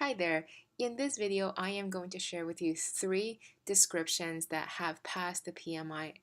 Hi there. In this video, I am going to share with you three descriptions that have passed the PMI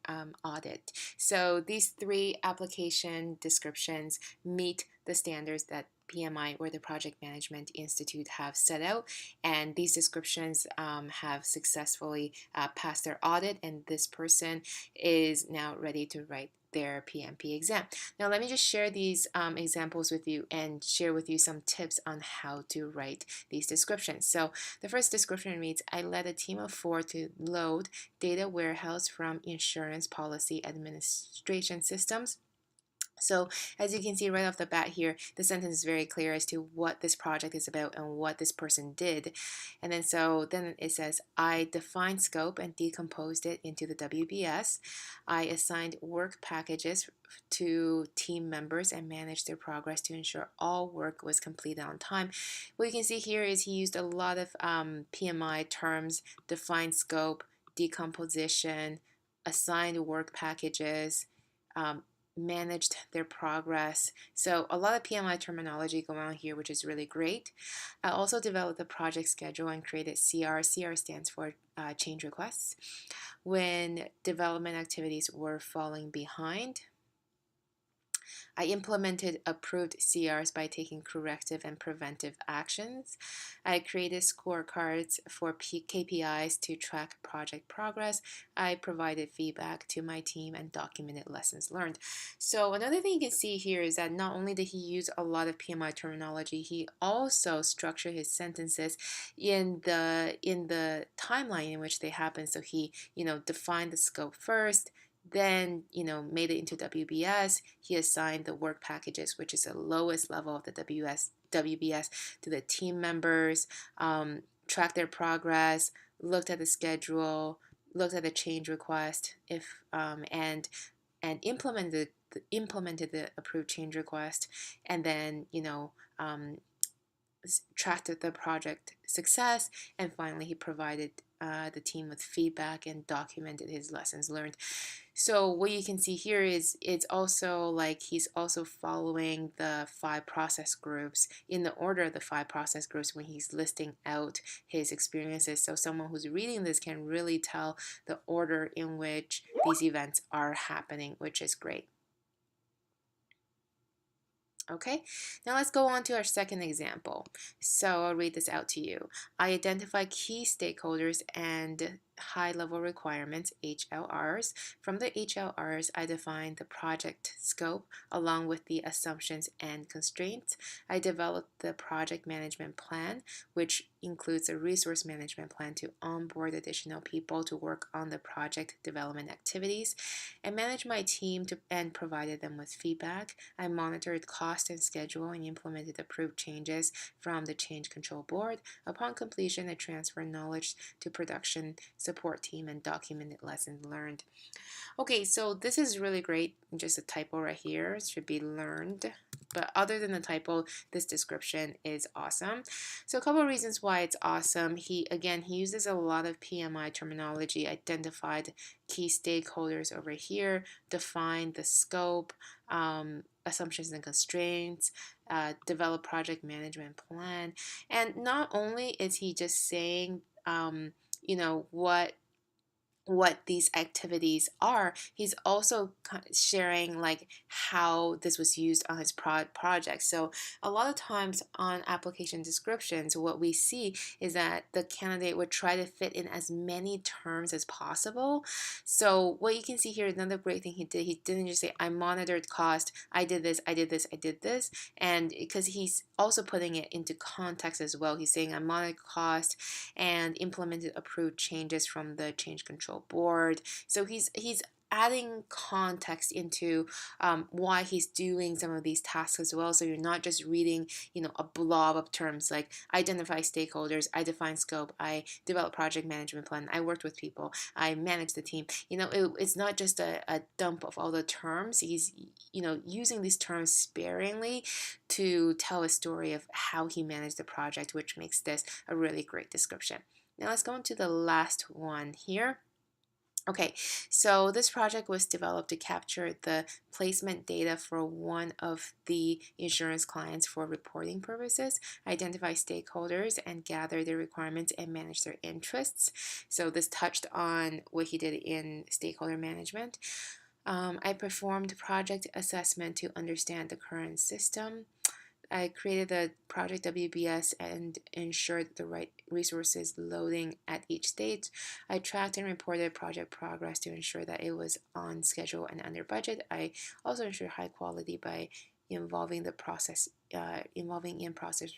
audit. So these three application descriptions meet the standards that PMI or the Project Management Institute have set out, and these descriptions have successfully passed their audit, and this person is now ready to write their PMP exam. Now let me just share these examples with you and share with you some tips on how to write these descriptions. So the first description reads, I led a team of 4 to load data warehouse from insurance policy administration systems. So as you can see right off the bat here, the sentence is very clear as to what this project is about and what this person did. And then it says, I defined scope and decomposed it into the WBS. I assigned work packages to team members and managed their progress to ensure all work was completed on time. What you can see here is he used a lot of PMI terms: defined scope, decomposition, assigned work packages, managed their progress. So a lot of PMI terminology going on here, which is really great. I also developed the project schedule and created CR. CR stands for change requests. When development activities were falling behind, I implemented approved CRs by taking corrective and preventive actions. I created scorecards for KPIs to track project progress. I provided feedback to my team and documented lessons learned. So another thing you can see here is that not only did he use a lot of PMI terminology, he also structured his sentences in the timeline in which they happen. So he, defined the scope first, then made it into WBS. He assigned the work packages, which is the lowest level of the WBS, to the team members, tracked their progress, looked at the schedule, looked at the change request, and implemented the approved change request, and then tracked the project success, and finally he provided the team with feedback and documented his lessons learned. So what you can see here is it's also like he's also following the 5 process groups in the order of the 5 process groups when he's listing out his experiences. So someone who's reading this can really tell the order in which these events are happening, which is great. Okay, now let's go on to our second example. So I'll read this out to you. I identify key stakeholders and high-level requirements, HLRs. From the HLRs, I define the project scope along with the assumptions and constraints. I developed the project management plan, which includes a resource management plan to onboard additional people to work on the project development activities. I managed my team and provided them with feedback. I monitored cost and schedule and implemented approved changes from the change control board. Upon completion, I transferred knowledge to production support team and documented lessons learned. Okay, so this is really great. Just a typo right here. It should be learned. But other than the typo, this description is awesome. So a couple of reasons why it's awesome. He uses a lot of PMI terminology, identified key stakeholders over here, defined the scope, assumptions and constraints, develop project management plan. And not only is he just saying, what these activities are, he's also sharing like how this was used on his project. So a lot of times on application descriptions, what we see is that the candidate would try to fit in as many terms as possible. So what you can see here, another great thing he didn't just say, I monitored cost, I did this, I did this, I did this. And because he's also putting it into context as well, he's saying I monitored cost and implemented approved changes from the change control board. So he's adding context into why he's doing some of these tasks as well. So you're not just reading, a blob of terms like identify stakeholders, I define scope, I develop project management plan, I worked with people, I manage the team. It's not just a dump of all the terms. He's, using these terms sparingly to tell a story of how he managed the project, which makes this a really great description. Now let's go into the last one here. Okay, so this project was developed to capture the placement data for one of the insurance clients for reporting purposes, identify stakeholders and gather their requirements and manage their interests. So this touched on what he did in stakeholder management. I performed project assessment to understand the current system. I created the project WBS and ensured the right resources loading at each stage. I tracked and reported project progress to ensure that it was on schedule and under budget. I also ensured high quality by involving in-process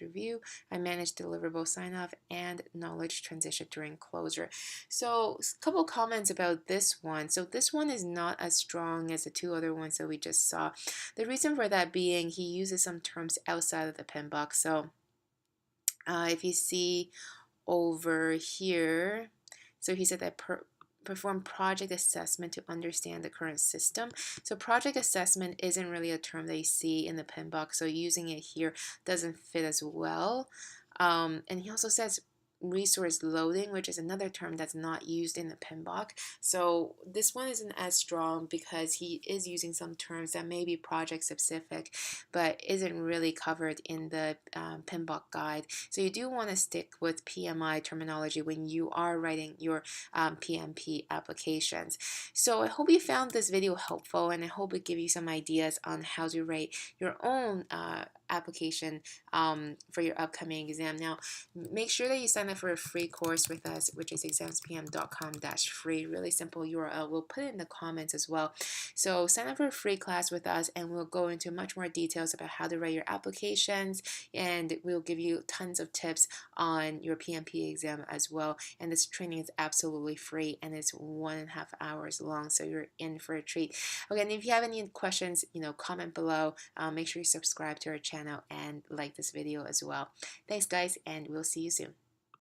review. I managed deliverable sign-off and knowledge transition during closure. So a couple comments about this one. So this one is not as strong as the two other ones that we just saw. The reason for that being he uses some terms outside of the pin box. So if you see over here, so he said that perform project assessment to understand the current system. So project assessment isn't really a term that you see in the pin box, so using it here doesn't fit as well. And he also says resource loading, which is another term that's not used in the pin box. So this one isn't as strong because he is using some terms that may be project specific, but isn't really covered in the pin box guide. So you do want to stick with PMI terminology when you are writing your PMP applications. So I hope you found this video helpful, and I hope it gave you some ideas on how to write your own application for your upcoming exam. Now, make sure that you sign up for a free course with us, which is examspm.com/free. Really simple URL. We'll put it in the comments as well. So sign up for a free class with us, and we'll go into much more details about how to write your applications, and we'll give you tons of tips on your PMP exam as well. And this training is absolutely free, and it's 1.5 hours long, so you're in for a treat. Okay, and if you have any questions, comment below. Make sure you subscribe to our channel and like this video as well. Thanks, guys, and we'll see you soon.